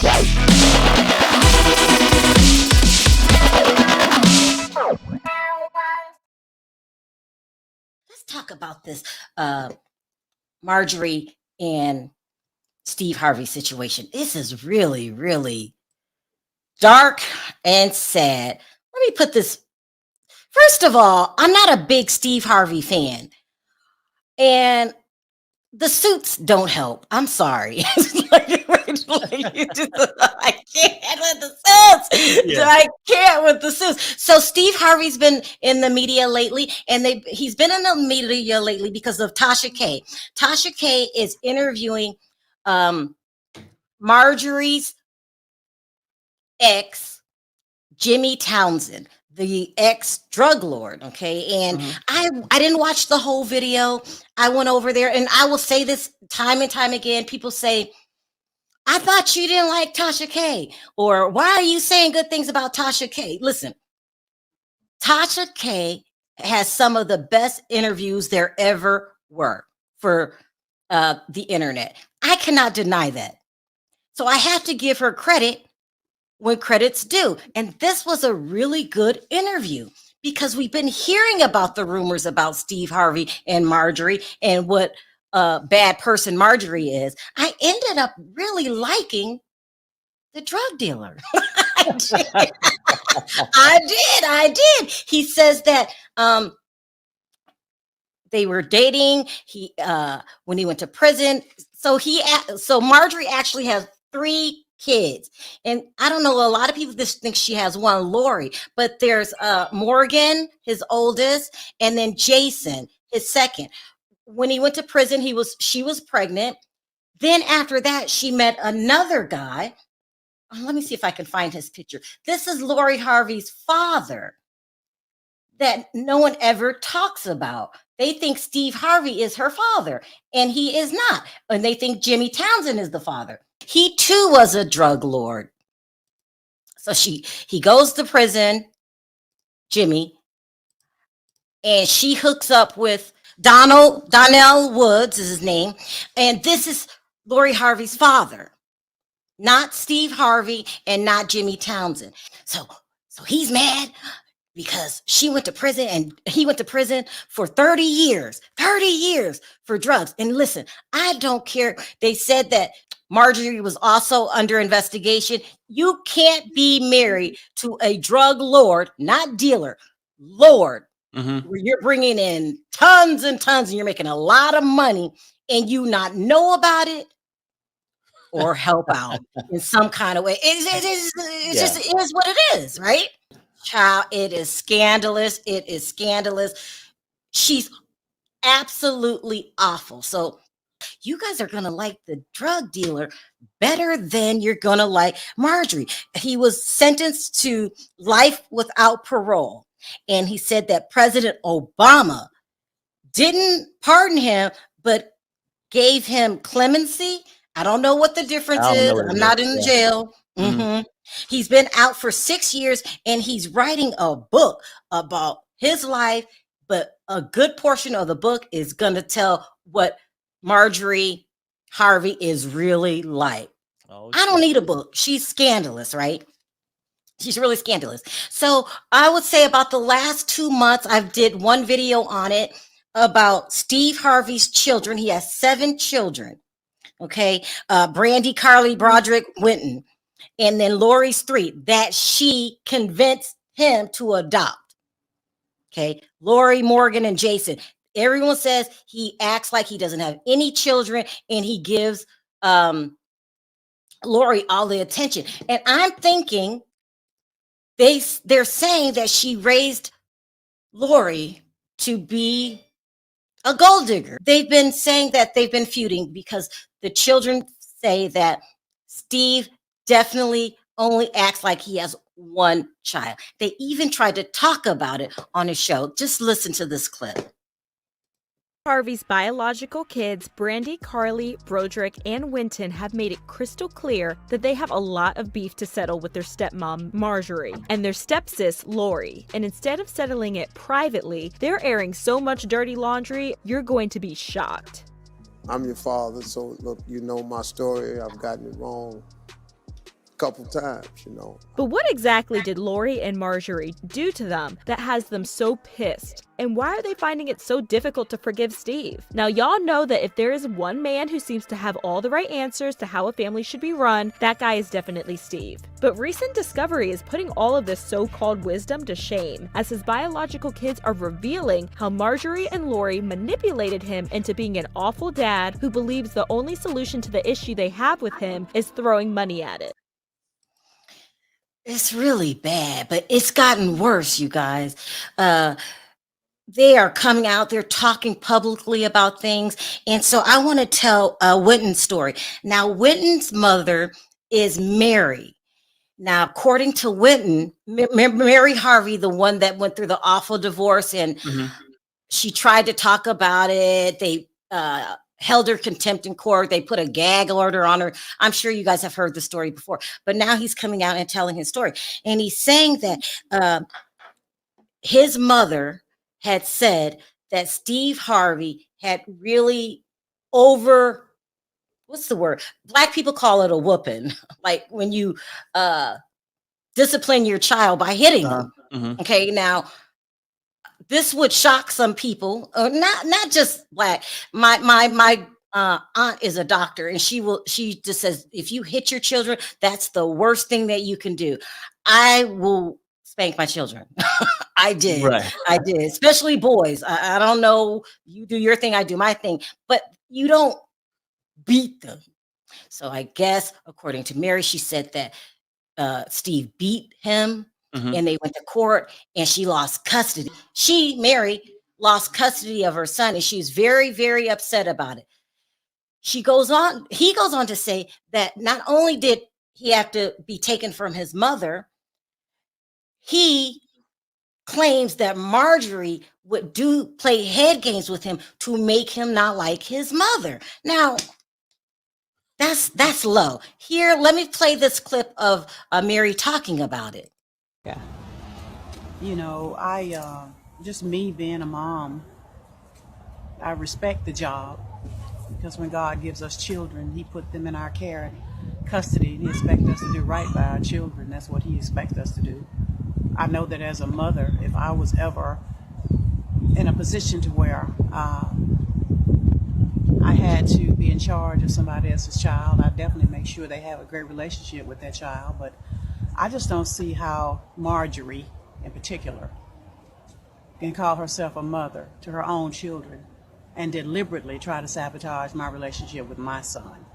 Let's talk about this Marjorie and Steve Harvey situation. This is really, really dark and sad. Let me put this. First of all, I'm not a big Steve Harvey fan. And the suits don't help. I'm sorry. I can't with the suits. Yeah. I can't with the suits. So Steve Harvey's been in the media lately, and he's been in the media lately because of Tasha K. Tasha K is interviewing Marjorie's ex, Jimmy Townsend, the ex drug lord. Okay. And I didn't watch the whole video. I went over there, and I will say this time and time again. People say, I thought you didn't like Tasha K, or why are you saying good things about Tasha K? Listen, Tasha K has some of the best interviews there ever were for the internet. I cannot deny that. So I have to give her credit when credit's due. And this was a really good interview because we've been hearing about the rumors about Steve Harvey and Marjorie and what bad person Marjorie is. I ended up really liking the drug dealer. I did. He says that they were dating. He when he went to prison. So Marjorie actually has 3 kids, and I don't know. A lot of people just think she has one, Lori, but there's Morgan, his oldest, and then Jason, his second. When he went to prison, she was pregnant. Then after that, she met another guy. Let me see if I can find his picture. This is Lori Harvey's father that no one ever talks about. They think Steve Harvey is her father, and he is not. And they think Jimmy Townsend is the father. He too was a drug lord. So he goes to prison, Jimmy, and she hooks up with Donnell Woods is his name. And this is Lori Harvey's father, not Steve Harvey and not Jimmy Townsend. So he's mad because she went to prison and he went to prison for 30 years for drugs. And listen, I don't care. They said that Marjorie was also under investigation. You can't be married to a drug lord, not dealer, lord, where you're bringing in tons and tons and you're making a lot of money and you not know about it or help out in some kind of way. It just is what it is, right? Child, it is scandalous. It is scandalous. She's absolutely awful. So you guys are going to like the drug dealer better than you're going to like Marjorie. He was sentenced to life without parole. And he said that President Obama didn't pardon him, but gave him clemency. I don't know what the difference is. I'm not in jail. He's been out for 6 years, and he's writing a book about his life, but a good portion of the book is going to tell what Marjorie Harvey is really like. I don't need a book. She's scandalous, right? She's really scandalous. So I would say about the last 2 months, I did one video on it about Steve Harvey's children. He has 7 children. Okay. Brandy, Carly, Broderick, Winton. And then Lori's 3 that she convinced him to adopt. Okay. Lori, Morgan, and Jason. Everyone says he acts like he doesn't have any children and he gives Lori all the attention. And I'm thinking they're saying that she raised Lori to be a gold digger. They've been saying that they've been feuding because the children say that Steve definitely only acts like he has one child. They even tried to talk about it on his show. Just listen to this clip. Harvey's biological kids, Brandy, Carly, Broderick, and Winton, have made it crystal clear that they have a lot of beef to settle with their stepmom, Marjorie, and their stepsis, Lori. And instead of settling it privately, they're airing so much dirty laundry, you're going to be shocked. I'm your father, so look, you know my story. I've gotten it wrong. couple times, you know. But what exactly did Lori and Marjorie do to them that has them so pissed? And why are they finding it so difficult to forgive Steve? Now, y'all know that if there is one man who seems to have all the right answers to how a family should be run, that guy is definitely Steve. But recent discovery is putting all of this so-called wisdom to shame, as his biological kids are revealing how Marjorie and Lori manipulated him into being an awful dad who believes the only solution to the issue they have with him is throwing money at it. It's really bad, but it's gotten worse, you guys. They are coming out, they're talking publicly about things. And so I want to tell Winton's story. Now, Winton's mother is Mary. Now, according to Winton, Mary Harvey, the one that went through the awful divorce, and she tried to talk about it. They held her contempt in court. They put a gag order on her. I'm sure you guys have heard the story before, but now he's coming out and telling his story. And he's saying that his mother had said that Steve Harvey had really what's the word? Black people call it a whooping, like when you discipline your child by hitting them. Okay, now this would shock some people, or not just Black. My aunt is a doctor, and she just says, if you hit your children, that's the worst thing that you can do. I will spank my children. I did. Right. I did, especially boys. I don't know. You do your thing, I do my thing, but you don't beat them. So I guess, according to Mary, she said that Steve beat him, and they went to court, and she lost custody. Mary, lost custody of her son, and she's very, very upset about it. He goes on to say that not only did he have to be taken from his mother, he claims that Marjorie would play head games with him to make him not like his mother. Now, that's low. Here, let me play this clip of Mary talking about it. Yeah. You know, just me being a mom, I respect the job, because when God gives us children, he put them in our care and custody, and he expects us to do right by our children. That's what he expects us to do. I know that as a mother, if I was ever in a position to where I had to be in charge of somebody else's child, I definitely make sure they have a great relationship with that child. But I just don't see how Marjorie, in particular, can call herself a mother to her own children and deliberately try to sabotage my relationship with my son.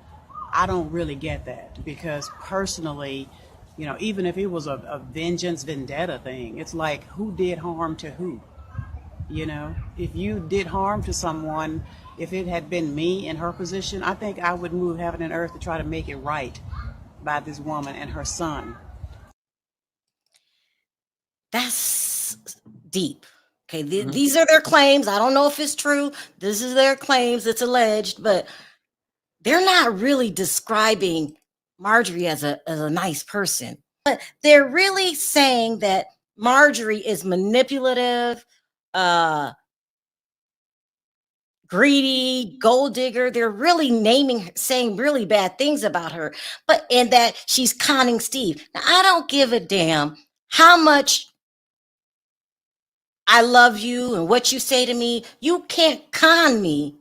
I don't really get that, because personally, you know, even if it was a vengeance, vendetta thing, it's like, who did harm to who? You know, if you did harm to someone, if it had been me in her position, I think I would move heaven and earth to try to make it right by this woman and her son. That's deep. Okay, these are their claims. I don't know if it's true. This is their claims. It's alleged, but they're not really describing Marjorie as a nice person. But they're really saying that Marjorie is manipulative, greedy, gold digger. They're really saying really bad things about her, and that she's conning Steve. Now, I don't give a damn how much I love you and what you say to me. You can't con me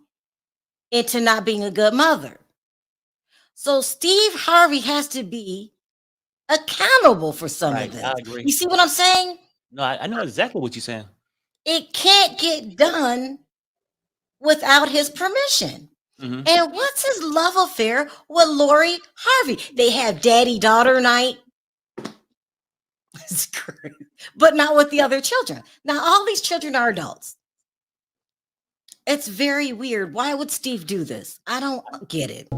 into not being a good mother. So Steve Harvey has to be accountable for some of this. I agree. You see what I'm saying? No, I know exactly what you're saying. It can't get done without his permission. And what's his love affair with Lori Harvey? They have daddy-daughter night. It's great. But not with the other children. Now, all these children are adults. It's very weird. Why would Steve do this? I don't get it.